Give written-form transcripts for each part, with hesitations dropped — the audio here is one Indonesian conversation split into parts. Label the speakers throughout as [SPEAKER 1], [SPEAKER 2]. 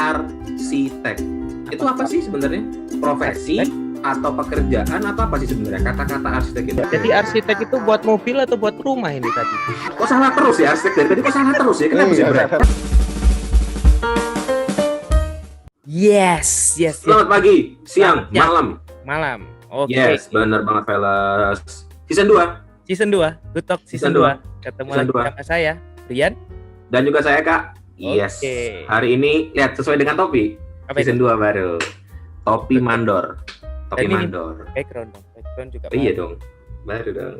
[SPEAKER 1] arsitek. Itu apa sih sebenarnya? Profesi atau pekerjaan atau apa sih sebenarnya kata-kata arsitek itu?
[SPEAKER 2] Jadi arsitek itu buat mobil atau buat rumah ini tadi?
[SPEAKER 1] Kok salah terus ya arsitek dari tadi? Kok salah terus ya? Kenapa sih, Bre?
[SPEAKER 2] Yes.
[SPEAKER 1] Selamat pagi, siang,
[SPEAKER 2] Malam. Oke.
[SPEAKER 1] Yes, benar banget, fellas. Season 2.
[SPEAKER 2] Season 2, Good Talk Season 2. Ketemu
[SPEAKER 1] Season
[SPEAKER 2] lagi
[SPEAKER 1] 2.
[SPEAKER 2] sama saya, Rian.
[SPEAKER 1] Dan juga saya, Kak. Yes.
[SPEAKER 2] Oke.
[SPEAKER 1] Hari ini lihat sesuai dengan topi.
[SPEAKER 2] Apa
[SPEAKER 1] Season
[SPEAKER 2] itu?
[SPEAKER 1] 2 baru. Topi mandor. Topi
[SPEAKER 2] Dan ini
[SPEAKER 1] mandor.
[SPEAKER 2] Background juga.
[SPEAKER 1] Iya dong. Baru dong.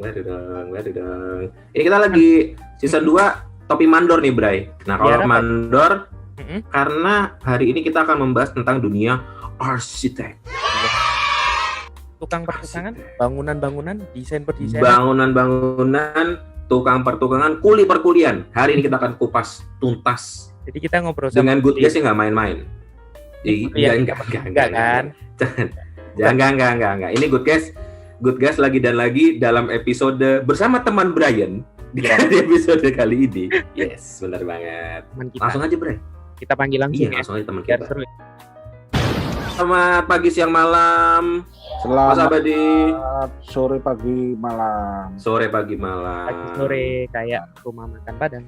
[SPEAKER 1] Ini kita lagi season 2 topi mandor nih, Bray. Nah, kalau
[SPEAKER 2] Biar apa?
[SPEAKER 1] mandor karena hari ini kita akan membahas tentang dunia arsitek.
[SPEAKER 2] Tukang pertukangan, bangunan-bangunan, desain per desain.
[SPEAKER 1] Bangunan-bangunan, tukang pertukangan, kuli perkulian. Hari ini kita akan kupas tuntas.
[SPEAKER 2] Jadi kita ngobrol sama
[SPEAKER 1] Dengan good guys sih nggak main-main.
[SPEAKER 2] Iya,
[SPEAKER 1] Enggak
[SPEAKER 2] kan?
[SPEAKER 1] Jangan. Ini good guys lagi dalam episode bersama teman Brian di episode kali ini. Yes, benar banget.
[SPEAKER 2] Teman kita.
[SPEAKER 1] Langsung aja, Bre.
[SPEAKER 2] Kita panggil langsung
[SPEAKER 1] Iya,
[SPEAKER 2] ya.
[SPEAKER 1] langsung aja teman
[SPEAKER 2] Biar
[SPEAKER 1] kita.
[SPEAKER 2] seru.
[SPEAKER 1] Selamat pagi, siang, malam. Mas
[SPEAKER 3] Selamat
[SPEAKER 1] Abadi.
[SPEAKER 3] sore, pagi, malam.
[SPEAKER 1] Sore, pagi, malam.
[SPEAKER 2] Pagi sore kayak rumah makan Padang.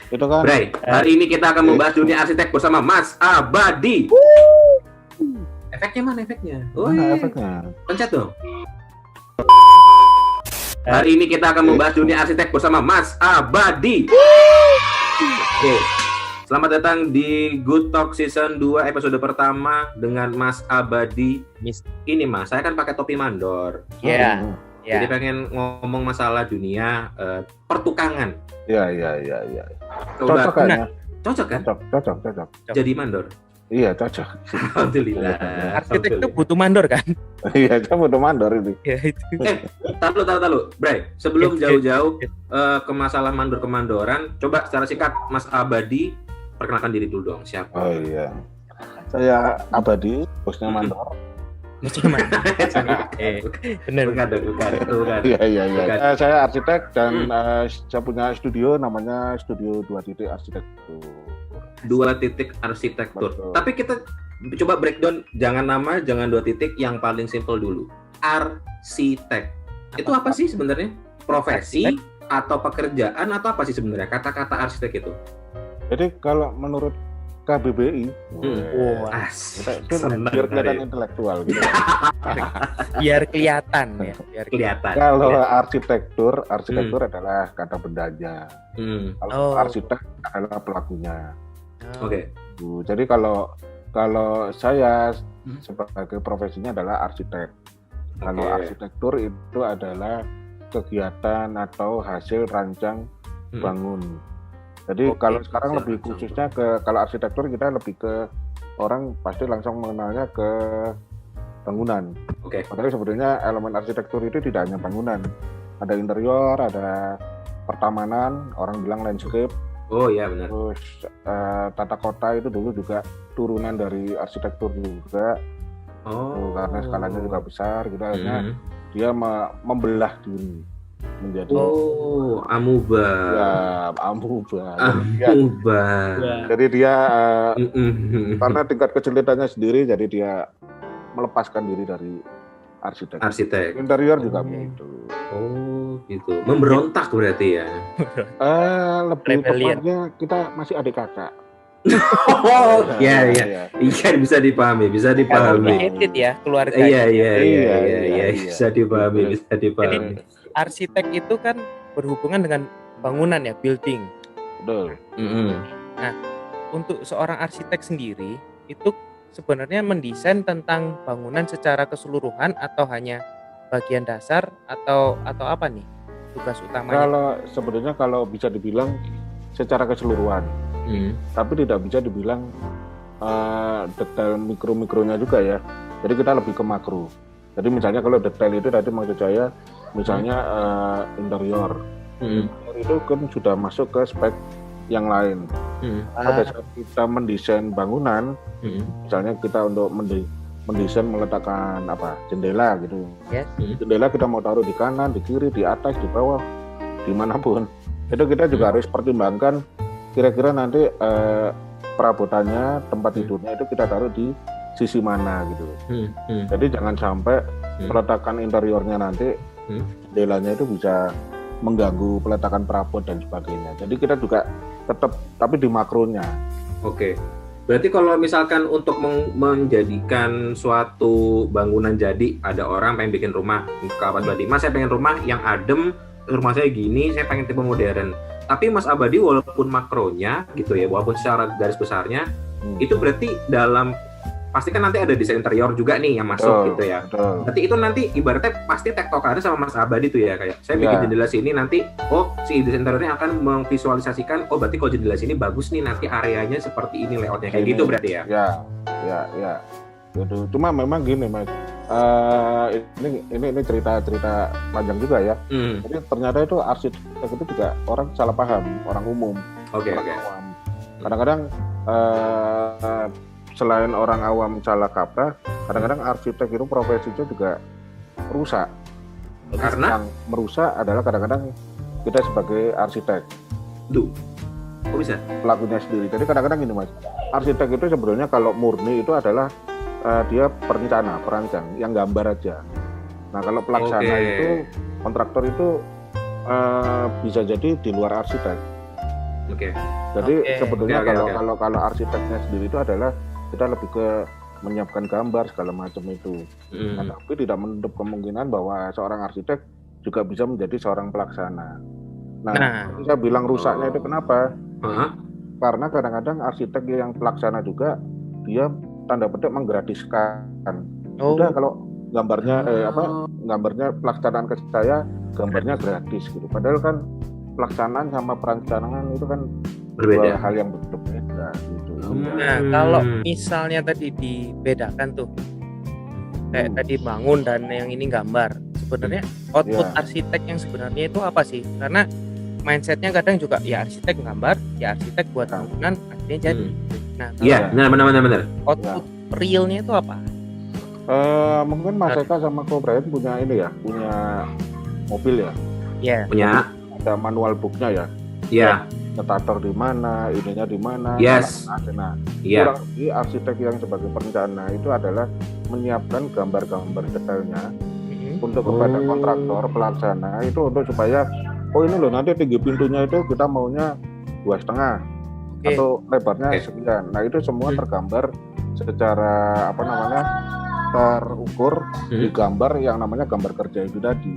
[SPEAKER 3] Itu kan
[SPEAKER 1] Bray, hari ini kita akan membahas dunia arsitek bersama Mas Abadi. Efeknya mana efeknya?
[SPEAKER 3] mana efeknya?
[SPEAKER 1] Pencet dong. Hari ini kita akan membahas dunia arsitek bersama Mas Abadi. Oke. Selamat datang di Good Talk Season 2 episode pertama dengan Mas Abadi.
[SPEAKER 2] Miss.
[SPEAKER 1] Ini Mas, saya kan pakai topi mandor.
[SPEAKER 2] Iya.
[SPEAKER 1] Jadi
[SPEAKER 2] Ya.
[SPEAKER 1] pengen ngomong masalah dunia pertukangan.
[SPEAKER 3] Iya.
[SPEAKER 1] Coba,
[SPEAKER 3] Cocok kayaknya.
[SPEAKER 1] cocok kan?
[SPEAKER 3] Cocok.
[SPEAKER 1] Jadi mandor.
[SPEAKER 3] Iya, cocok.
[SPEAKER 1] Alhamdulillah.
[SPEAKER 2] Arsitek itu butuh mandor kan?
[SPEAKER 3] Iya, kamu udah mandor ini.
[SPEAKER 2] Ya itu.
[SPEAKER 1] Tahu, Bray. Sebelum
[SPEAKER 2] Yes.
[SPEAKER 1] jauh-jauh ke masalah mandor kemandoran, coba secara singkat Mas Abadi perkenalkan diri dulu dong. Siapa?
[SPEAKER 3] Oh iya. Saya Abadi, bosnya mandor.
[SPEAKER 2] Cuman. Bener.
[SPEAKER 1] Bukan.
[SPEAKER 3] Iya.
[SPEAKER 1] Bukan.
[SPEAKER 3] Saya arsitek dan saya punya studio namanya Studio 2 Arsitektur.
[SPEAKER 1] 2 titik arsitektur.
[SPEAKER 3] Betul.
[SPEAKER 1] Tapi kita coba breakdown, jangan nama, jangan 2 titik, yang paling simple dulu. Arsitek. Itu apa sih sebenarnya? Profesi atau pekerjaan atau apa sih sebenarnya kata-kata arsitek itu?
[SPEAKER 3] Jadi kalau menurut KBBI,
[SPEAKER 2] Wah,
[SPEAKER 3] itu biar kelihatan intelektual gitu.
[SPEAKER 2] biar kelihatan ya. Biar
[SPEAKER 1] Kelihatan.
[SPEAKER 3] Kalau arsitektur adalah kata bendanya.
[SPEAKER 2] Oh.
[SPEAKER 3] Kalau arsitek adalah pelakunya.
[SPEAKER 1] Oke.
[SPEAKER 3] Jadi kalau saya sebagai profesinya adalah arsitek. Kalau
[SPEAKER 1] Oke.
[SPEAKER 3] arsitektur itu adalah kegiatan atau hasil rancang bangun. Jadi
[SPEAKER 1] Oke,
[SPEAKER 3] kalau sekarang
[SPEAKER 1] hasil
[SPEAKER 3] lebih
[SPEAKER 1] rancang
[SPEAKER 3] khususnya kalau arsitektur kita lebih ke orang pasti langsung mengenalnya ke bangunan.
[SPEAKER 1] Oke.
[SPEAKER 3] Padahal sebenarnya elemen arsitektur itu tidak hanya bangunan. Ada interior, ada pertamanan, orang bilang landscape.
[SPEAKER 1] Oh iya benar.
[SPEAKER 3] Terus tata kota itu dulu juga turunan dari arsitektur juga.
[SPEAKER 1] Oh.
[SPEAKER 3] Karena skalanya juga besar gitu, akhirnya
[SPEAKER 1] Hmm.
[SPEAKER 3] dia membelah diri menjadi
[SPEAKER 1] Amuba.
[SPEAKER 3] ya amuba.
[SPEAKER 1] Amuba.
[SPEAKER 3] Jadi dia
[SPEAKER 1] Mm-mm.
[SPEAKER 3] karena tingkat kesulitannya sendiri, jadi dia melepaskan diri dari arsitek.
[SPEAKER 1] Arsitek.
[SPEAKER 3] Interior juga begitu.
[SPEAKER 1] Oh gitu. Memberontak berarti ya.
[SPEAKER 3] Lebih
[SPEAKER 2] Rebellion.
[SPEAKER 3] tepatnya kita masih adik kakak.
[SPEAKER 1] Oh iya. Iya bisa dipahami.
[SPEAKER 2] Complicated ya keluarga.
[SPEAKER 1] Iya, bisa dipahami.
[SPEAKER 2] Jadi arsitek itu kan berhubungan dengan bangunan ya, building.
[SPEAKER 3] Betul.
[SPEAKER 2] Untuk seorang arsitek sendiri itu sebenarnya mendesain tentang bangunan secara keseluruhan atau hanya bagian dasar atau apa nih tugas utamanya?
[SPEAKER 3] Sebenarnya kalau bisa dibilang secara keseluruhan, tapi tidak bisa dibilang detail mikronya juga ya. Jadi kita lebih ke makro. Jadi misalnya kalau detail itu tadi maksud saya misalnya interior. Interior itu kan sudah masuk ke spek yang lain. Pada saat kita mendesain bangunan, misalnya kita untuk mendesain meletakkan jendela gitu.
[SPEAKER 2] Yes.
[SPEAKER 3] Jendela kita mau taruh di kanan, di kiri, di atas, di bawah, dimanapun. Itu kita juga harus pertimbangkan kira-kira nanti perabotannya, tempat tidurnya itu kita taruh di sisi mana gitu. Jadi jangan sampai peletakan interiornya nanti jendelanya itu bisa mengganggu peletakan perabot dan sebagainya. Jadi kita juga tetap tapi di makronya.
[SPEAKER 1] Oke. Berarti kalau misalkan untuk menjadikan suatu bangunan jadi, ada orang pengen bikin rumah, kawan Abadi, Mas saya pengen rumah yang adem, rumah saya gini, saya pengen tipe modern. Tapi Mas Abadi walaupun makronya gitu ya, walaupun secara garis besarnya, itu berarti dalam pasti kan nanti ada desain interior juga nih yang masuk gitu ya. Berarti itu nanti ibaratnya pasti tektokannya sama Mas Abadi tuh ya, kayak saya bikin jendela sini nanti si desain interiornya akan memvisualisasikan berarti kalau jendela sini bagus nih nanti areanya seperti ini layoutnya kayak gitu berarti ya.
[SPEAKER 3] Ya. Gitu. Cuma memang gini Mas. Ini cerita panjang juga ya. Jadi ternyata itu arsitek itu juga orang salah paham, orang umum. Oke. Kadang-kadang selain orang awam salah kaprah, kadang-kadang arsitek itu profesinya juga rusak.
[SPEAKER 1] Karena
[SPEAKER 3] yang merusak adalah kadang-kadang kita sebagai arsitek.
[SPEAKER 1] Kok bisa?
[SPEAKER 3] Pelakunya sendiri. Jadi kadang-kadang gini Mas, arsitek itu sebenarnya kalau murni itu adalah dia perencana, perancang, yang gambar aja. Nah kalau pelaksana itu, kontraktor itu bisa jadi di luar arsitek. Jadi sebetulnya kalau arsiteknya sendiri itu adalah kita lebih ke menyiapkan gambar segala macam itu. Nah, tapi tidak menutup kemungkinan bahwa seorang arsitek juga bisa menjadi seorang pelaksana. Nah. Saya bilang rusaknya itu kenapa? Karena kadang-kadang arsitek yang pelaksana juga dia tanda petik menggratiskan. Udah kalau gambarnya gambarnya pelaksanaan ke saya, gambarnya gratis gitu. Padahal kan pelaksanaan sama perencanaan itu kan
[SPEAKER 1] berbeda,
[SPEAKER 3] hal yang berbeda gitu.
[SPEAKER 2] Nah, kalau misalnya tadi dibedakan tuh kayak tadi bangun dan yang ini gambar, sebenarnya output arsitek yang sebenarnya itu apa sih? Karena mindsetnya kadang juga ya arsitek gambar, ya arsitek buat bangunan, akhirnya jadi. Nah,
[SPEAKER 1] benar.
[SPEAKER 2] Output realnya itu apa?
[SPEAKER 3] Mungkin Mas Eka sama Ko Brian punya ini ya, punya mobil ya?
[SPEAKER 2] Iya.
[SPEAKER 1] Punya.
[SPEAKER 3] Ada manual booknya ya?
[SPEAKER 1] Iya.
[SPEAKER 3] Starter di mana, ininya di mana.
[SPEAKER 1] Yes.
[SPEAKER 3] Nah, kurang lebih arsitek yang sebagai perencana itu adalah menyiapkan gambar-gambar detailnya untuk kepada kontraktor pelaksana itu untuk supaya ini loh nanti tinggi pintunya itu kita maunya 2,5 atau lebarnya sekian. Nah itu semua tergambar secara terukur di gambar yang namanya gambar kerja itu tadi.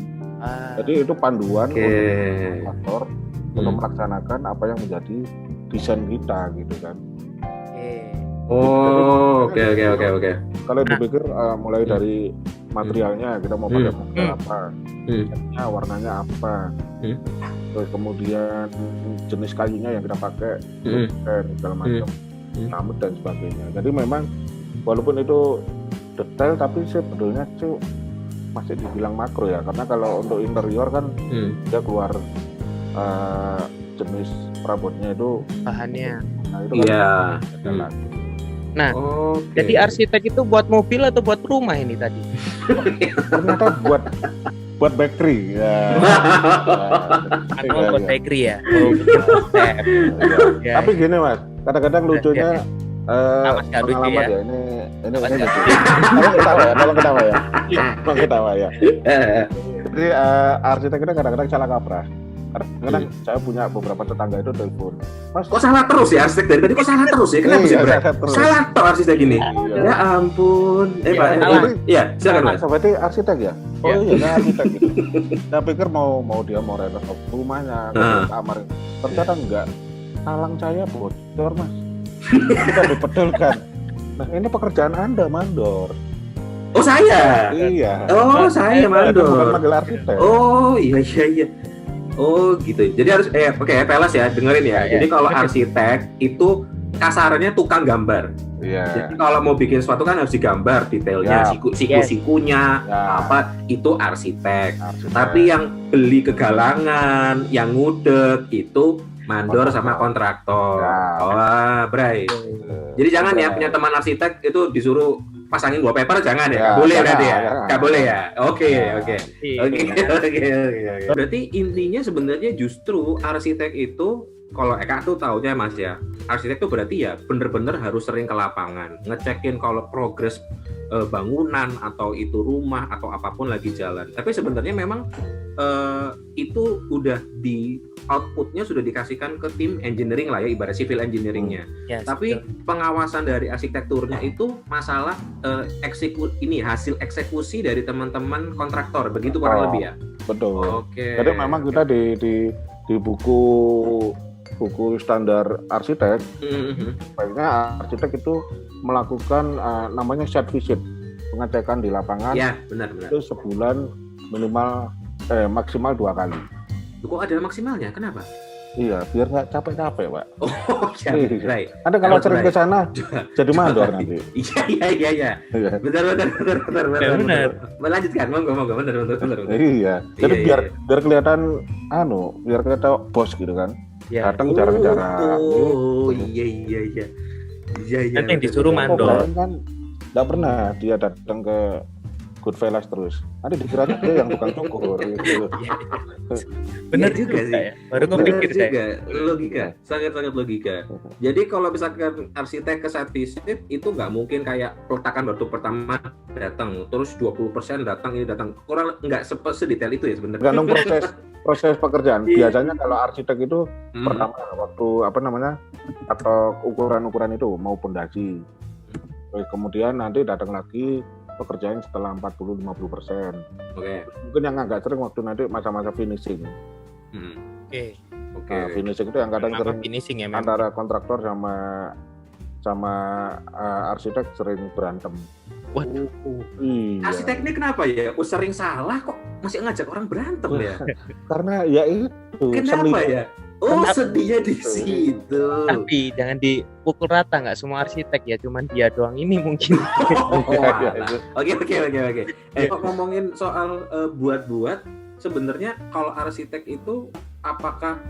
[SPEAKER 3] Jadi itu panduan untuk kontraktor untuk melaksanakan apa yang menjadi desain kita gitu kan.
[SPEAKER 1] Oke.
[SPEAKER 3] Kalau dipikir mulai dari materialnya kita mau pakai material apa, warnanya apa, terus kemudian jenis kayunya yang kita pakai, dan segala macam, rambut dan sebagainya. Jadi memang walaupun itu detail tapi sebetulnya masih dibilang makro ya, karena kalau untuk interior kan dia keluar jenis perabotnya itu
[SPEAKER 2] bahannya.
[SPEAKER 3] Nah itu kan
[SPEAKER 2] Nah, jadi arsitek itu buat mobil atau buat rumah ini tadi?
[SPEAKER 3] Ternyata buat bakery ya.
[SPEAKER 2] Buat bakery ya.
[SPEAKER 3] Tapi gini Mas, kadang-kadang lucunya pengalaman ya. Ini lucu. Tolong ketawa ya. Jadi arsitek itu kadang-kadang salah kaprah. Kadang-kadang saya punya beberapa tetangga itu telepon, Mas,
[SPEAKER 1] kok salah terus ya arsitek dari tadi, kok salah terus ya? Kenapa sih salah toh arsitek gini? Ya ampun. Iya, silakan Mas.
[SPEAKER 3] Berarti arsitek ya? Iya, arsitek gitu. Saya pikir mau dia mau renov rumahnya, kamar. Ternyata enggak. Talang saya bocor Mas. Kita dibetulkan. Nah ini pekerjaan Anda mandor.
[SPEAKER 1] Oh saya?
[SPEAKER 3] Iya.
[SPEAKER 1] Oh saya mandor.
[SPEAKER 3] Bukan manggil arsitek.
[SPEAKER 1] Oh iya. Oh gitu. Jadi harus PLS ya, dengerin ya. Jadi kalau arsitek itu kasarannya tukang gambar.
[SPEAKER 3] Iya.
[SPEAKER 1] Jadi kalau mau bikin sesuatu kan harus digambar detailnya, siku-sikunya, apa itu arsitek. Tapi yang beli kegalangan, yang ngudek itu mandor sama kontraktor. Bray. Jadi jangan ya punya teman arsitek itu disuruh pasangin wallpaper jangan ya?
[SPEAKER 3] Ya,
[SPEAKER 1] Nggak boleh
[SPEAKER 3] jangan,
[SPEAKER 1] berarti ya?
[SPEAKER 3] jangan.
[SPEAKER 1] Nggak boleh ya? Oke.
[SPEAKER 2] Iya.
[SPEAKER 1] Oke. Berarti intinya sebenarnya justru arsitek itu, kalau Eka tuh taunya Mas ya, arsitek tuh berarti ya bener-bener harus sering ke lapangan, ngecekin kalau progres bangunan atau itu rumah atau apapun lagi jalan. Tapi sebenarnya memang itu udah di outputnya sudah dikasihkan ke tim engineering lah ya, ibarat civil engineeringnya.
[SPEAKER 2] Yes,
[SPEAKER 1] Tapi
[SPEAKER 2] betul.
[SPEAKER 1] pengawasan dari arsitekturnya itu masalah hasil eksekusi dari teman-teman kontraktor, begitu kurang lebih ya.
[SPEAKER 3] Betul.
[SPEAKER 1] Oke.
[SPEAKER 3] Jadi memang kita di buku standar arsitek, baiknya arsitek itu melakukan namanya site visit, pengecekan di lapangan.
[SPEAKER 1] Ya, benar.
[SPEAKER 3] Itu sebulan minimal maksimal 2 kali.
[SPEAKER 1] Kok ada maksimalnya? Kenapa?
[SPEAKER 3] Iya, biar nggak capek-capek, Pak.
[SPEAKER 1] Oh, ya, right.
[SPEAKER 3] Anda kalau
[SPEAKER 1] Right.
[SPEAKER 3] sering ke sana jadi mandor nanti.
[SPEAKER 1] Iya.
[SPEAKER 3] Iya.
[SPEAKER 2] Benar.
[SPEAKER 1] Melanjutkan, monggo, benar.
[SPEAKER 3] Iya. Jadi
[SPEAKER 1] Iya.
[SPEAKER 3] biar kelihatan biar kelihatan bos gitu kan.
[SPEAKER 2] Ya.
[SPEAKER 3] Datang jarang-jarang.
[SPEAKER 1] Oh,
[SPEAKER 3] gitu.
[SPEAKER 1] iya.
[SPEAKER 2] Nanti yang disuruh mandor.
[SPEAKER 3] Kemarin kan nggak pernah dia datang ke Goodfellas terus. Nanti dikiranya dia yang tukang cukur gitu.
[SPEAKER 2] Benar
[SPEAKER 1] Iya juga sih.
[SPEAKER 2] Ya. Baru
[SPEAKER 1] Benar
[SPEAKER 2] kepikir saya.
[SPEAKER 1] juga, logika, sangat logika. Jadi kalau misalkan arsitek ke site visit itu nggak mungkin kayak peletakan batu pertama datang, terus 20% datang, kurang nggak sedetail itu ya sebenarnya.
[SPEAKER 3] Tergantung proses pekerjaan. Biasanya kalau arsitek itu pertama waktu atau ukuran-ukuran itu mau pondasi. Kemudian nanti datang lagi pekerjaan setelah 40-50%.
[SPEAKER 1] Oke.
[SPEAKER 3] Mungkin yang agak sering waktu nanti masa-masa finishing.
[SPEAKER 2] Oke.
[SPEAKER 3] Nah, finishing itu yang kadang
[SPEAKER 2] Memang
[SPEAKER 3] sering
[SPEAKER 2] finishing ya memang.
[SPEAKER 3] antara kontraktor sama arsitek sering berantem.
[SPEAKER 2] Waduh.
[SPEAKER 3] Iya.
[SPEAKER 1] Arsitek ini kenapa ya? Sering salah kok masih ngajak orang berantem ya?
[SPEAKER 3] Karena ya itu
[SPEAKER 1] Kenapa
[SPEAKER 3] seni.
[SPEAKER 1] ya? Oh, sedihnya di situ.
[SPEAKER 2] Tapi jangan dipukul rata, nggak semua arsitek ya, cuman dia doang ini mungkin.
[SPEAKER 1] Oh,
[SPEAKER 3] Iya,
[SPEAKER 1] alah.
[SPEAKER 3] iya.
[SPEAKER 1] Oke. Kok ngomongin soal buat-buat, sebenarnya kalau arsitek itu apakah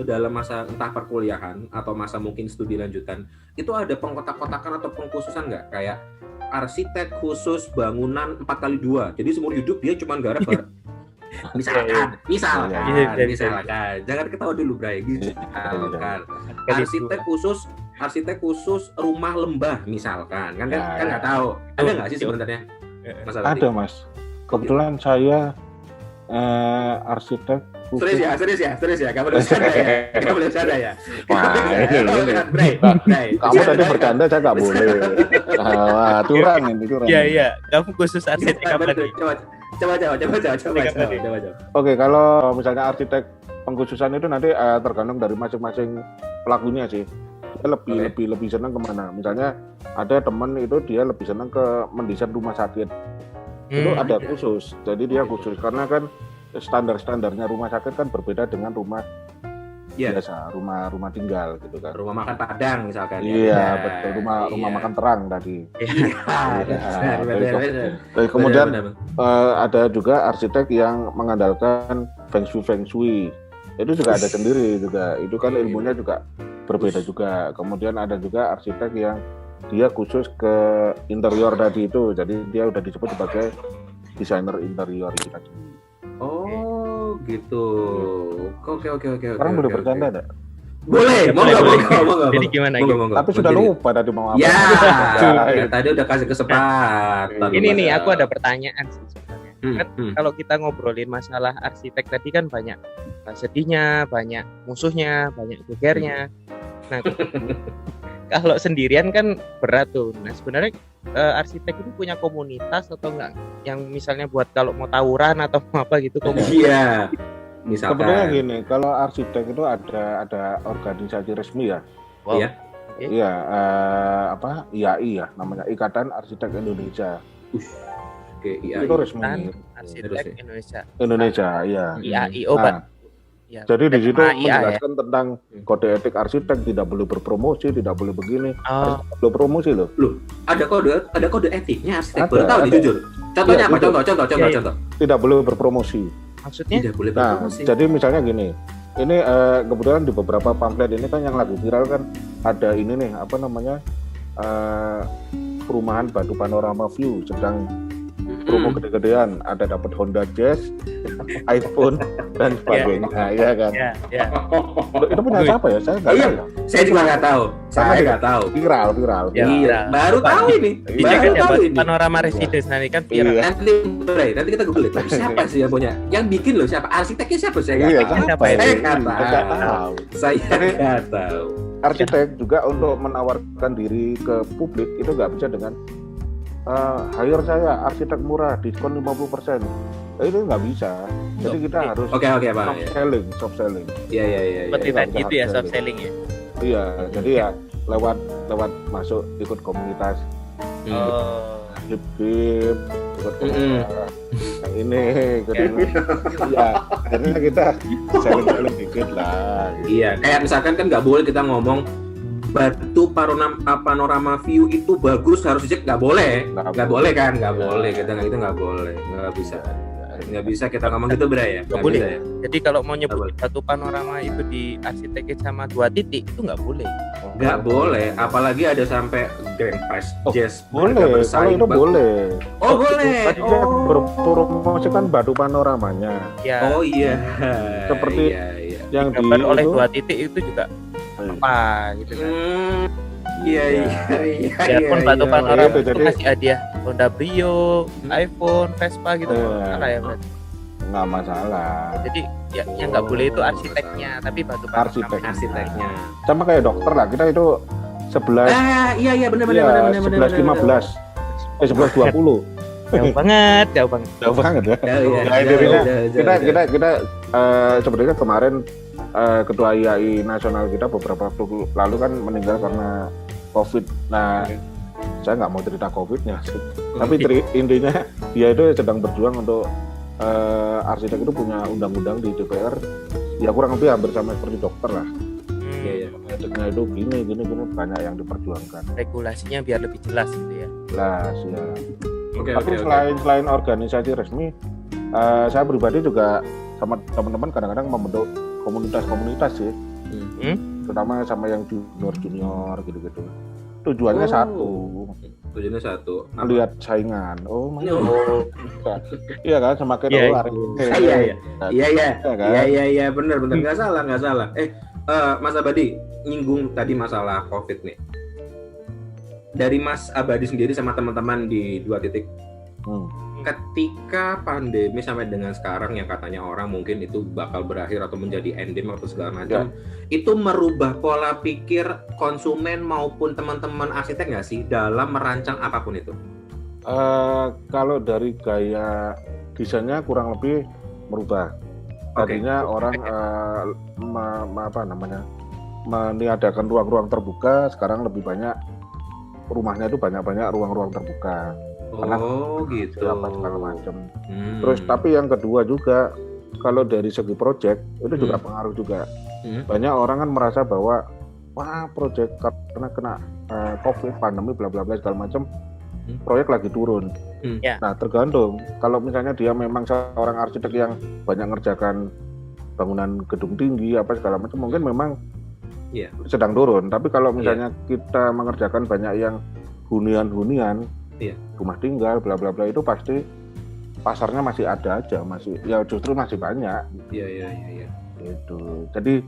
[SPEAKER 1] dalam masa entah perkuliahan atau masa mungkin studi lanjutan itu ada pengkotak-kotakan atau pengkhususan nggak? Kayak arsitek khusus bangunan 4x2. Jadi seumur hidup dia cuma garap. Misalkan. Jangan ketawa dulu, Bray. Misalkan. Arsitek khusus rumah lembah misalkan. Kan nggak tahu. Ada nggak sih sebenarnya? Masalah
[SPEAKER 3] Ada, Mas. Kebetulan saya arsitek khusus.
[SPEAKER 1] Serius ya. Gak boleh bercanda ya.
[SPEAKER 3] Wah,
[SPEAKER 1] Bray.
[SPEAKER 3] Kamu tadi bercanda, saya nggak boleh. Wah, curang.
[SPEAKER 2] Iya. Kamu khusus arsitek apa nih?
[SPEAKER 1] Coba.
[SPEAKER 3] Oke, kalau misalnya arsitek pengkhususan itu nanti tergantung dari masing-masing pelakunya sih. Dia lebih senang kemana? Misalnya ada teman itu dia lebih senang ke mendesain rumah sakit. Itu ada khusus. Jadi dia khusus karena kan standarnya rumah sakit kan berbeda dengan rumah biasa, rumah tinggal gitu kan.
[SPEAKER 1] Rumah makan Padang misalkan.
[SPEAKER 3] Iya, betul. Rumah makan terang tadi.
[SPEAKER 1] Benar.
[SPEAKER 3] Kemudian ada juga arsitek yang mengandalkan feng shui. Itu juga ada sendiri juga. Itu kan ilmunya juga berbeda juga. Kemudian ada juga arsitek yang dia khusus ke interior tadi itu. Jadi dia udah disebut sebagai desainer interior itu tadi.
[SPEAKER 1] Oh, gitu. Oke.
[SPEAKER 3] Sekarang boleh bercanda enggak?
[SPEAKER 1] Boleh. Monggo.
[SPEAKER 2] Jadi gimana?
[SPEAKER 3] Tapi sudah lupa tadi mau apa.
[SPEAKER 1] Ya, tadi udah kasih kesempatan.
[SPEAKER 2] Ini nih, aku ada pertanyaan sih sebenarnya. Kan kalau kita ngobrolin masalah arsitek tadi kan banyak sedihnya, banyak musuhnya, banyak gegernya. Nah, kalau sendirian kan berat tuh. Nah, sebenarnya arsitek itu punya komunitas atau enggak? Yang misalnya buat kalau mau tawuran atau apa gitu komunitas.
[SPEAKER 1] Iya. Misalkan.
[SPEAKER 3] Sebenarnya gini, kalau arsitek itu ada organisasi resmi ya.
[SPEAKER 2] Wow.
[SPEAKER 1] Iya.
[SPEAKER 3] Iya, IAI ya, namanya Ikatan Arsitek Indonesia.
[SPEAKER 1] Oke, iya.
[SPEAKER 3] Itu resmi.
[SPEAKER 2] Arsitek
[SPEAKER 3] Indonesia, iya.
[SPEAKER 2] IAI.
[SPEAKER 3] Nah,
[SPEAKER 2] ya.
[SPEAKER 3] jadi di situ
[SPEAKER 2] IA,
[SPEAKER 3] menjelaskan tentang kode etik arsitek, tidak boleh berpromosi, tidak boleh begini.
[SPEAKER 2] Oh.
[SPEAKER 3] Tidak boleh promosi loh.
[SPEAKER 1] Ada kode etiknya arsitek.
[SPEAKER 3] Ada,
[SPEAKER 1] Baru tahu nih
[SPEAKER 3] ada.
[SPEAKER 1] jujur. Contohnya
[SPEAKER 3] Iya,
[SPEAKER 1] apa?
[SPEAKER 3] jujur.
[SPEAKER 1] Contoh.
[SPEAKER 3] Tidak boleh berpromosi.
[SPEAKER 2] Maksudnya?
[SPEAKER 1] Tidak boleh
[SPEAKER 3] Nah,
[SPEAKER 1] berpromosi.
[SPEAKER 3] jadi misalnya gini, ini kebetulan di beberapa pamflet ini kan yang lagi viral kan ada ini nih, perumahan Batu Panorama View sedang promo gede-gedean, ada dapat Honda Jazz, iPhone dan sebagainya, ya kan?
[SPEAKER 2] Ya.
[SPEAKER 3] Itu punya siapa ya? Saya nggak
[SPEAKER 1] Iya.
[SPEAKER 3] tahu.
[SPEAKER 1] Saya juga nggak tahu. Saya nggak tahu.
[SPEAKER 3] Viral.
[SPEAKER 2] Ya,
[SPEAKER 1] Iya. Baru tahu ini.
[SPEAKER 2] Di
[SPEAKER 1] Baru
[SPEAKER 2] jaket ya
[SPEAKER 1] tahu
[SPEAKER 2] buat
[SPEAKER 1] ini.
[SPEAKER 2] Panorama Residence nanti kan viral.
[SPEAKER 3] Iya.
[SPEAKER 1] Nanti kita google itu siapa sih yang punya, yang bikin loh siapa, arsiteknya siapa, saya
[SPEAKER 3] Iya,
[SPEAKER 1] nggak tahu.
[SPEAKER 2] siapa ya?
[SPEAKER 1] Saya nggak
[SPEAKER 3] Nggak
[SPEAKER 1] tahu.
[SPEAKER 3] tahu.
[SPEAKER 1] Saya nggak tahu.
[SPEAKER 3] Arsitek juga untuk menawarkan diri ke publik itu nggak bisa dengan hire saya arsitek murah diskon 50%. Itu nggak bisa. Jadi kita harus
[SPEAKER 1] Oke Pak.
[SPEAKER 3] soft selling.
[SPEAKER 1] Iya.
[SPEAKER 2] Seperti
[SPEAKER 3] Nggak
[SPEAKER 2] tadi
[SPEAKER 3] bisa
[SPEAKER 2] itu ya
[SPEAKER 3] hard
[SPEAKER 2] soft selling ya.
[SPEAKER 3] Iya, jadi ya lewat masuk ikut komunitas Bip, ikut komunitas yang ini, ikut ini. Iya, akhirnya kita selling dikit lah.
[SPEAKER 1] Iya, kayak misalkan kan nggak boleh kita ngomong Batu Panorama View itu bagus, harus dicek, nggak boleh. Nggak boleh kan, nggak boleh, kita itu nggak boleh, nggak bisa kita ngomong gitu, Bray ya.
[SPEAKER 2] Nggak boleh.
[SPEAKER 1] Bisa, ya.
[SPEAKER 2] Jadi kalau mau nyebut
[SPEAKER 1] boleh.
[SPEAKER 2] Batu Panorama itu di arsiteknya sama 2 titik itu nggak boleh.
[SPEAKER 1] Nggak boleh, apalagi ada sampai Grand Prize Jazz.
[SPEAKER 3] Boleh,
[SPEAKER 1] mereka
[SPEAKER 3] kalau
[SPEAKER 1] bersaing
[SPEAKER 3] itu
[SPEAKER 1] banget.
[SPEAKER 3] boleh.
[SPEAKER 1] Oh boleh.
[SPEAKER 3] Tadi dia berpromosikan Batu Panoramanya
[SPEAKER 2] Ya,
[SPEAKER 1] Oh iya.
[SPEAKER 3] Seperti-
[SPEAKER 1] iya.
[SPEAKER 3] yang di
[SPEAKER 2] gambar oleh
[SPEAKER 3] itu.
[SPEAKER 2] 2 titik itu juga apa gitu kan.
[SPEAKER 1] Iya.
[SPEAKER 2] Biarpun Batu
[SPEAKER 3] iya.
[SPEAKER 2] Panorama
[SPEAKER 3] Itu
[SPEAKER 2] itu
[SPEAKER 3] jadi-
[SPEAKER 2] masih hadiah Honda Brio, iPhone, Vespa gitu. Salah ya, Bro?
[SPEAKER 3] nggak masalah.
[SPEAKER 2] Jadi ya yang nggak boleh itu arsiteknya, tapi Batu Panorama.
[SPEAKER 3] Arsitek.
[SPEAKER 1] Arsiteknya.
[SPEAKER 3] Sama kayak dokter lah, kita itu 11
[SPEAKER 1] Iya benar.
[SPEAKER 3] 11-15 11-20
[SPEAKER 2] Jauh banget.
[SPEAKER 3] jauh banget ya. Nah, intinya kita sebenarnya kemarin ketua IAI nasional kita beberapa waktu lalu kan meninggal karena COVID. Nah, saya nggak mau cerita COVID-nya sih. Tapi intinya dia itu sedang berjuang untuk arsitek itu punya undang-undang di DPR. Ya kurang lebih hampir sama seperti dokter lah.
[SPEAKER 1] Iya.
[SPEAKER 3] Etiknya itu gini banyak yang diperjuangkan.
[SPEAKER 2] Regulasinya biar lebih jelas gitu ya.
[SPEAKER 3] Jelas ya.
[SPEAKER 1] Oke.
[SPEAKER 3] Tapi selain organisasi resmi, saya pribadi juga sama teman-teman kadang-kadang membentuk komunitas-komunitas sih, terutama sama yang junior gitu-gitu. Tujuannya
[SPEAKER 1] Tujuannya satu.
[SPEAKER 3] melihat saingan. Oh, mana?
[SPEAKER 1] Oh.
[SPEAKER 3] Iya kan, semakin
[SPEAKER 2] Iya,
[SPEAKER 3] luar.
[SPEAKER 1] Iya, benar. Nggak salah. Mas Abadi nyinggung tadi masalah COVID nih. Dari Mas Abadi sendiri sama teman-teman di 2 titik. Ketika pandemi sampai dengan sekarang yang katanya orang mungkin itu bakal berakhir atau menjadi endem atau segala macam, itu merubah pola pikir konsumen maupun teman-teman arsitek nggak sih dalam merancang apapun itu?
[SPEAKER 3] Kalau dari gaya desainnya kurang lebih merubah. Tadinya orang meniadakan ruang-ruang terbuka, sekarang lebih banyak rumahnya itu banyak-banyak ruang-ruang terbuka. Karena
[SPEAKER 1] Gitu.
[SPEAKER 3] apa segala macam. Terus tapi yang kedua juga kalau dari segi proyek itu juga pengaruh juga. Banyak orang kan merasa bahwa wah proyek karena kena COVID, pandemi bla bla bla segala macam, proyek lagi turun.
[SPEAKER 2] Ya.
[SPEAKER 3] Nah, tergantung. Kalau misalnya dia memang seorang arsitek yang banyak ngerjakan bangunan gedung tinggi apa segala macam, mungkin memang sedang turun. Tapi kalau misalnya kita mengerjakan banyak yang hunian-hunian, rumah tinggal bla bla bla, itu pasti pasarnya masih ada aja, justru masih banyak.
[SPEAKER 1] Iya.
[SPEAKER 3] Gitu. Jadi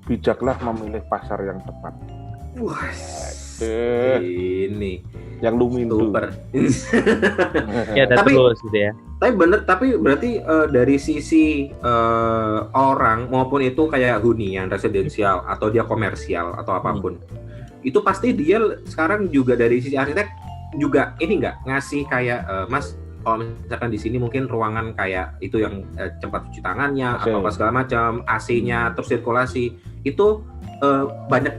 [SPEAKER 3] bijaklah memilih pasar yang tepat.
[SPEAKER 1] Wah, ini
[SPEAKER 3] yang lumindu.
[SPEAKER 1] super.
[SPEAKER 2] Ya, ada terus gitu ya.
[SPEAKER 1] Tapi berarti dari sisi orang maupun itu kayak hunian residensial atau dia komersial atau apapun, itu pasti dia sekarang juga dari sisi arsitek juga ini nggak ngasih kayak Mas, kalau misalkan di sini mungkin ruangan kayak itu yang tempat cuci tangannya atau apa segala macam, AC-nya terus sirkulasi itu banyak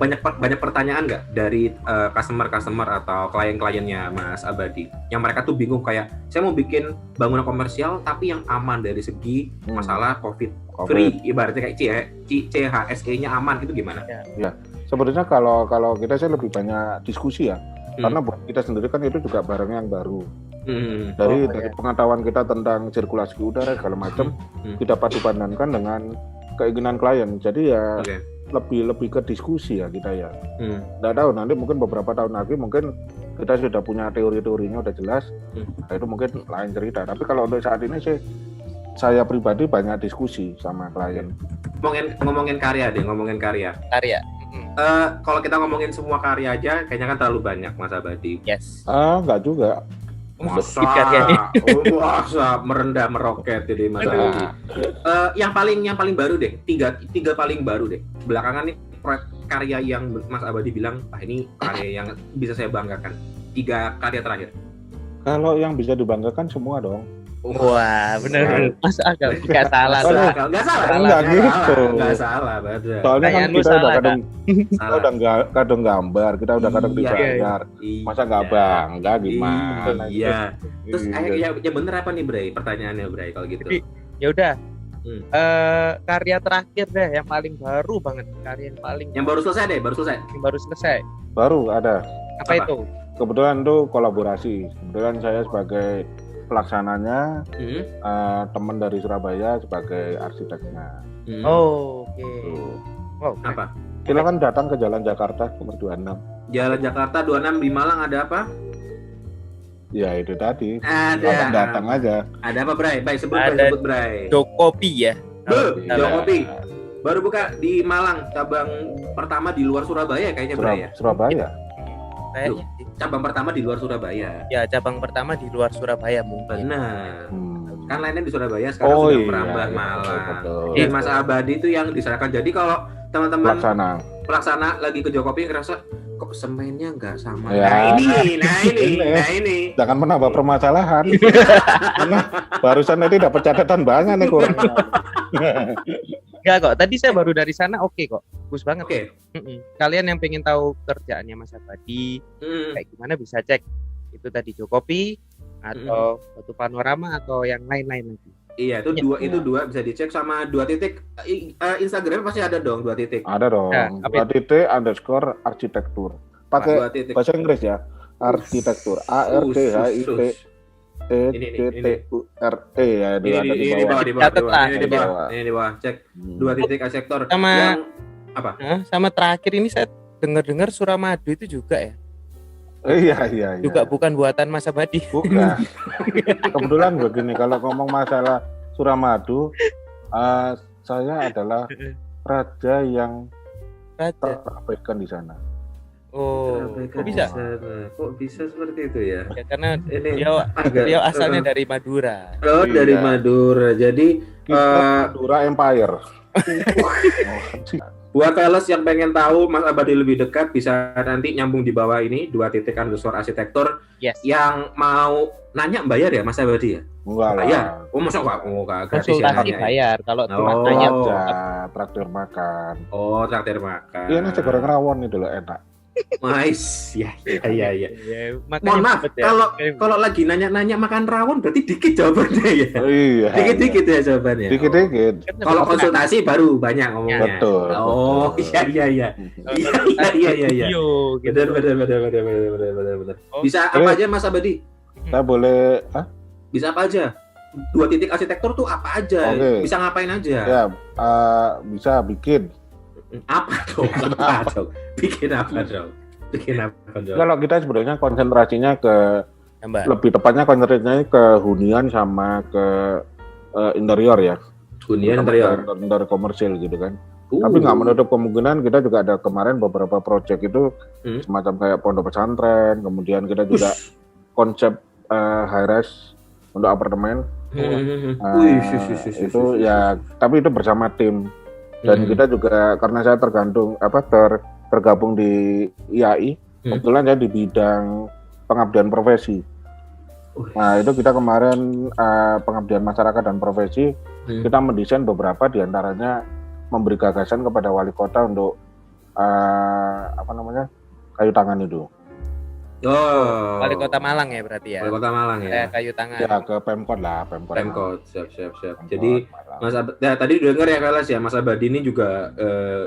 [SPEAKER 1] pertanyaan nggak dari customer atau klien-kliennya Mas Abadi yang mereka tuh bingung kayak saya mau bikin bangunan komersial tapi yang aman dari segi masalah COVID free, ibaratnya kayak CHSE-nya aman, itu gimana?
[SPEAKER 3] Ya, sebenarnya kalau kita sih lebih banyak diskusi ya, karena buat kita sendiri kan itu juga barang yang baru. Dari pengetahuan kita tentang sirkulasi udara segala macam, kita padu-padankan dengan keinginan klien. Jadi ya lebih ke diskusi ya kita ya. Nggak tahu nanti mungkin beberapa tahun lagi mungkin kita sudah punya teori-teorinya udah jelas. Nah, itu mungkin lain cerita. Tapi kalau untuk saat ini sih saya pribadi banyak diskusi sama klien.
[SPEAKER 1] Ngomongin karya deh, ngomongin karya.
[SPEAKER 2] Karya.
[SPEAKER 1] Kalau kita ngomongin semua karya aja, kayaknya kan terlalu banyak Mas Abadi.
[SPEAKER 2] Yes.
[SPEAKER 3] Enggak juga.
[SPEAKER 1] Masa merendah meroket jadi Mas Abadi. Yang paling baru deh, tiga paling baru deh. Belakangan nih proyek karya yang Mas Abadi bilang, ini karya yang bisa saya banggakan. 3 karya terakhir.
[SPEAKER 3] Kalau yang bisa dibanggakan semua dong.
[SPEAKER 2] Wah, benar. Mas agak nggak salah.
[SPEAKER 1] Nggak salah.
[SPEAKER 3] Enggak gitu.
[SPEAKER 1] Nggak salah, betul.
[SPEAKER 3] Soalnya kan kita udah kadang
[SPEAKER 1] Salah.
[SPEAKER 3] gambar, kita udah kadang
[SPEAKER 1] Iya.
[SPEAKER 3] dibayar. Masa nggak bangga gimana?
[SPEAKER 1] Iya. Terus
[SPEAKER 3] Iya.
[SPEAKER 1] ya bener apa nih Bray? Pertanyaannya Bray kalau gitu.
[SPEAKER 2] Jadi, ya udah. Karya terakhir deh yang paling baru banget, karya yang paling
[SPEAKER 1] Yang baru selesai.
[SPEAKER 2] yang baru selesai.
[SPEAKER 3] Baru ada.
[SPEAKER 2] Apa
[SPEAKER 1] Apa?
[SPEAKER 2] itu?
[SPEAKER 3] Kebetulan tuh kolaborasi. Kebetulan saya sebagai pelaksananya, teman dari Surabaya sebagai arsiteknya.
[SPEAKER 2] Oh, oke.
[SPEAKER 3] Tuh.
[SPEAKER 2] Wow.
[SPEAKER 1] Apa?
[SPEAKER 3] Silakan datang ke Jalan Jakarta nomor 26.
[SPEAKER 1] Jalan Jakarta 26 di Malang ada apa?
[SPEAKER 3] Ya itu tadi.
[SPEAKER 1] Ada.
[SPEAKER 3] Datang aja.
[SPEAKER 1] Ada apa Bray? Baik sebut
[SPEAKER 2] Ada.
[SPEAKER 1] Bray.
[SPEAKER 2] Jokopi ya.
[SPEAKER 1] Jokopi. Baru buka di Malang, cabang pertama di luar Surabaya kayaknya Bray ya.
[SPEAKER 3] Surabaya.
[SPEAKER 2] Kayaknya sih.
[SPEAKER 1] Cabang pertama di luar Surabaya.
[SPEAKER 2] Ya, cabang pertama di luar Surabaya mungkin.
[SPEAKER 1] Benar. Kan lainnya di Surabaya sekarang sudah merambah Malang.
[SPEAKER 3] Betul.
[SPEAKER 1] Di Mas Abadi itu yang diserahkan. Jadi kalau teman-teman
[SPEAKER 3] Pelaksana.
[SPEAKER 1] lagi ke Jokopi ngerasa kok semennya nggak sama.
[SPEAKER 3] Ya.
[SPEAKER 1] Nah ini.
[SPEAKER 3] Jangan menambah permasalahan. Karena barusan tadi dapat catatan banyak nih kurang.
[SPEAKER 2] Enggak kok. Tadi saya baru dari sana oke kok. Bagus banget.
[SPEAKER 1] Oke.
[SPEAKER 2] Kalian yang pengen tahu kerjaannya Mas Abadi kayak gimana bisa cek itu tadi Jokopi atau Batu Panorama atau yang lain-lain lagi.
[SPEAKER 1] Iya, itu dua bisa dicek sama 2 titik. Instagram pasti ada dong 2 titik.
[SPEAKER 3] Ada dong.
[SPEAKER 2] Nah,
[SPEAKER 3] 2 titik underscore arsitektur. Pakai
[SPEAKER 1] 2 titik.
[SPEAKER 3] bahasa Inggris ya. Arsitektur. ARTHITECTURE ya itu ada di bawah.
[SPEAKER 1] Ini di bawah. Cek 2 titik arsitektur.
[SPEAKER 2] Sama
[SPEAKER 1] yang apa?
[SPEAKER 2] Sama terakhir ini saya dengar Suramadu itu juga ya.
[SPEAKER 3] Iya.
[SPEAKER 2] Juga bukan buatan Mas Abadi.
[SPEAKER 3] Bukan. Kebetulan begini, kalau ngomong masalah Suramadu, saya adalah raja yang terabaikan di sana.
[SPEAKER 2] Oh, kok bisa?
[SPEAKER 1] Kok bisa seperti itu ya?
[SPEAKER 2] Ya karena
[SPEAKER 1] Ini
[SPEAKER 2] beliau asalnya dari Madura.
[SPEAKER 1] Oh, dari Madura. Jadi
[SPEAKER 3] Madura Empire.
[SPEAKER 1] buat Veles yang pengen tahu Mas Abadi lebih dekat bisa nanti nyambung di bawah ini 2 titik underscore arsitektur.
[SPEAKER 2] Yes.
[SPEAKER 1] Yang mau nanya bayar ya Mas Abadi ya?
[SPEAKER 3] Enggak lah.
[SPEAKER 1] Bayar. Oh masa nggak gratis ya
[SPEAKER 2] Konsultasi
[SPEAKER 1] nanya?
[SPEAKER 2] bayar. Kalau cuma
[SPEAKER 1] Oh.
[SPEAKER 2] nanya
[SPEAKER 3] Traktir makan.
[SPEAKER 1] Oh, traktir makan.
[SPEAKER 3] Iya, nasi goreng rawon itu loh enak.
[SPEAKER 1] Mais, ya.
[SPEAKER 2] ya, makanya
[SPEAKER 1] Mohon maaf,
[SPEAKER 2] cepet ya.
[SPEAKER 1] kalau lagi nanya-nanya makan rawon berarti dikit jawabannya ya.
[SPEAKER 3] Iya.
[SPEAKER 1] Dikit-dikit ya jawabannya.
[SPEAKER 3] Dikit-dikit.
[SPEAKER 1] Kalau konsultasi baru banyak ngomongnya.
[SPEAKER 3] Betul.
[SPEAKER 1] Oh, iya. Iya.
[SPEAKER 2] Video, gitu.
[SPEAKER 1] Benar. Bisa apa aja Mas Abadi?
[SPEAKER 3] Saya boleh
[SPEAKER 1] Bisa apa aja? 2 titik arsitektur tuh apa aja?
[SPEAKER 3] Oke.
[SPEAKER 1] Bisa ngapain aja?
[SPEAKER 3] ya bisa bikin.
[SPEAKER 1] Apa dong? Bikin apa dong?
[SPEAKER 3] Kalau kita sebenarnya konsentrasinya ke
[SPEAKER 2] Gambar.
[SPEAKER 3] lebih tepatnya konsentrasinya ke hunian sama ke interior ya.
[SPEAKER 1] Hunian interior.
[SPEAKER 3] Interior komersil gitu kan. Tapi nggak menutup kemungkinan kita juga ada kemarin beberapa proyek itu semacam kayak pondok pesantren, kemudian kita juga konsep high rise untuk apartemen. Itu ya, tapi itu bersama tim. Dan kita juga karena saya tergabung di IAI, kebetulan saya di bidang pengabdian profesi. Nah itu kita kemarin pengabdian masyarakat dan profesi, kita mendesain beberapa diantaranya memberi gagasan kepada wali kota untuk kayu tangan itu.
[SPEAKER 1] Oh.
[SPEAKER 2] Wali Kota Malang ya berarti ya.
[SPEAKER 1] Wali Kota Malang ya.
[SPEAKER 2] Kayu tangan.
[SPEAKER 3] Ya ke Pemkot lah,
[SPEAKER 1] Pemkot, siap.
[SPEAKER 3] Pemkot,
[SPEAKER 1] Jadi
[SPEAKER 3] Malang.
[SPEAKER 1] tadi dengar ya Veles ya, Mas Abadi ini juga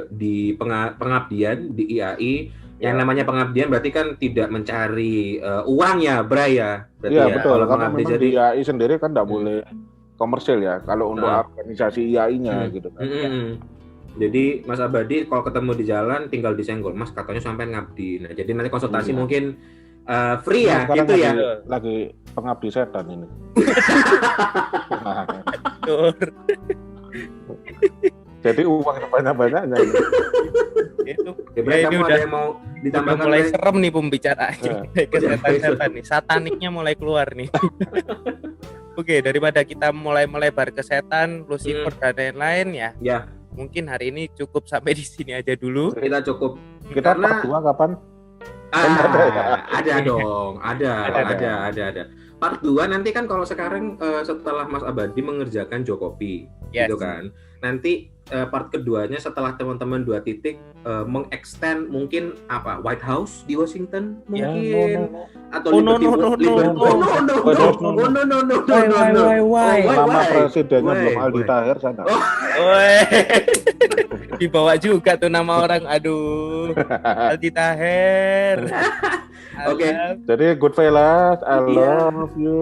[SPEAKER 1] di pengabdian di IAI. Yang namanya pengabdian berarti kan tidak mencari uang ya, Bray ya. Berarti
[SPEAKER 3] Iya
[SPEAKER 1] ya,
[SPEAKER 3] betul,
[SPEAKER 1] kalau
[SPEAKER 3] karena
[SPEAKER 1] mengabdi
[SPEAKER 3] memang
[SPEAKER 1] jadi
[SPEAKER 3] di IAI sendiri kan nggak boleh komersil ya, kalau untuk organisasi IAI-nya gitu kan.
[SPEAKER 1] Jadi Mas Abadi kalau ketemu di jalan tinggal disenggol, Mas katanya sampai ngabdi. Nah, jadi nanti konsultasi mungkin free ya,
[SPEAKER 3] Sekarang
[SPEAKER 1] gitu ya.
[SPEAKER 3] Lagi pengabdi setan ini. Jadi uang banyak-banyaknya.
[SPEAKER 2] Itu.
[SPEAKER 1] Ya, Bray,
[SPEAKER 2] Ya, ini
[SPEAKER 1] kamu
[SPEAKER 2] udah
[SPEAKER 1] ada yang mau
[SPEAKER 2] udah
[SPEAKER 1] ditambahkan?
[SPEAKER 2] mulai
[SPEAKER 1] Bray?
[SPEAKER 2] serem nih pembicaraan ke setan-setan nih. Sataniknya mulai keluar nih. Oke, daripada kita mulai melebar ke setan, Lucifer dan lain-lain ya.
[SPEAKER 1] Ya.
[SPEAKER 2] Mungkin hari ini cukup sampai di sini aja dulu.
[SPEAKER 1] Kita cukup.
[SPEAKER 3] Kita
[SPEAKER 1] Karena-
[SPEAKER 3] part 2 kapan?
[SPEAKER 1] Ada dong, ada. Part 2 nanti kan kalau sekarang setelah Mas Abadi mengerjakan Jokopi,
[SPEAKER 2] Yes.
[SPEAKER 1] gitu kan. Nanti part keduanya setelah teman-teman 2 titik mengextend mungkin apa White House di Washington
[SPEAKER 3] Ya,
[SPEAKER 1] mungkin atau
[SPEAKER 2] Oh, no,
[SPEAKER 1] Liberty
[SPEAKER 2] no, no,
[SPEAKER 1] Liberty-
[SPEAKER 2] no,
[SPEAKER 1] Oh, no, no, no.
[SPEAKER 2] Why?
[SPEAKER 1] Oh,
[SPEAKER 3] Nama
[SPEAKER 1] why?
[SPEAKER 3] presidennya
[SPEAKER 1] Why?
[SPEAKER 3] belum Aldi
[SPEAKER 1] Why?
[SPEAKER 3] Taher sana.
[SPEAKER 2] Woi. Dibawa juga tuh nama orang, aduh. Aldi Taher.
[SPEAKER 1] Oke.
[SPEAKER 3] Jadi good fellas, I
[SPEAKER 1] Iya.
[SPEAKER 3] love you.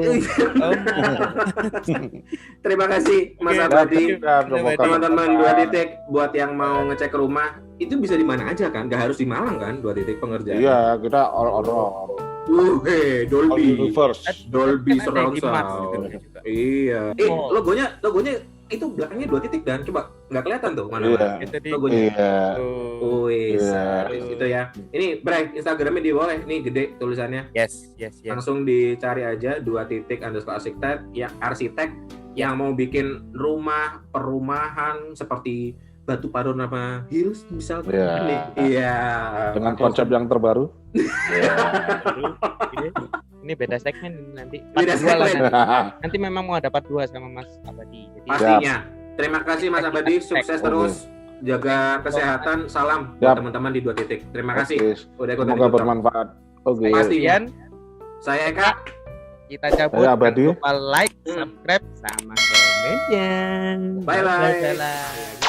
[SPEAKER 1] Terima kasih Mas
[SPEAKER 2] Oke.
[SPEAKER 1] Abadi.
[SPEAKER 2] Abadi.
[SPEAKER 1] Teman-teman 2 titik buat yang mau ngecek rumah itu bisa di mana aja kan? Gak harus di Malang kan 2 titik pengerjaan.
[SPEAKER 3] Iya, kita all
[SPEAKER 1] Dolby.
[SPEAKER 3] universe.
[SPEAKER 1] Dolby
[SPEAKER 2] Kan ada
[SPEAKER 1] surround
[SPEAKER 2] di Mars
[SPEAKER 1] sound.
[SPEAKER 2] gitu juga.
[SPEAKER 1] Iya.
[SPEAKER 2] Oh.
[SPEAKER 1] Logonya itu belakangnya 2 titik dan coba nggak kelihatan tuh mana.
[SPEAKER 3] Iya.
[SPEAKER 2] Itu di
[SPEAKER 1] Logonya.
[SPEAKER 3] Iya.
[SPEAKER 2] tuh.
[SPEAKER 1] Wis,
[SPEAKER 3] Iya.
[SPEAKER 1] itu ya. Ini Bray, Instagramnya di bawah nih gede tulisannya.
[SPEAKER 2] Yes.
[SPEAKER 1] Langsung dicari aja 2 titik _ arsitek ya, arsitek yang mau bikin rumah perumahan seperti Batu Panorama Hills misalnya.
[SPEAKER 3] Iya.
[SPEAKER 1] Iya.
[SPEAKER 3] Dengan konsep yang terbaru.
[SPEAKER 2] Ini beda segmen nanti.
[SPEAKER 1] Beda
[SPEAKER 2] Part dua lah
[SPEAKER 1] segmen.
[SPEAKER 2] nanti. Nanti memang mau ada part 2 sama Mas Abadi. Jadi
[SPEAKER 1] Pastinya. Terima kasih Mas Abadi, sukses
[SPEAKER 3] Oke.
[SPEAKER 1] terus. Jaga kesehatan, salam buat
[SPEAKER 3] Siap.
[SPEAKER 1] teman-teman di 2 titik. Terima kasih
[SPEAKER 3] Oke,
[SPEAKER 1] udah ikutan
[SPEAKER 3] semoga
[SPEAKER 1] YouTube.
[SPEAKER 3] bermanfaat. Oke.
[SPEAKER 1] Pastinya.
[SPEAKER 2] kemudian
[SPEAKER 1] Saya Eka.
[SPEAKER 2] kita cabut.
[SPEAKER 3] Saya Abadi.
[SPEAKER 2] Jangan lupa like, subscribe, sama komennya.
[SPEAKER 1] Bye-bye.
[SPEAKER 2] Dadah.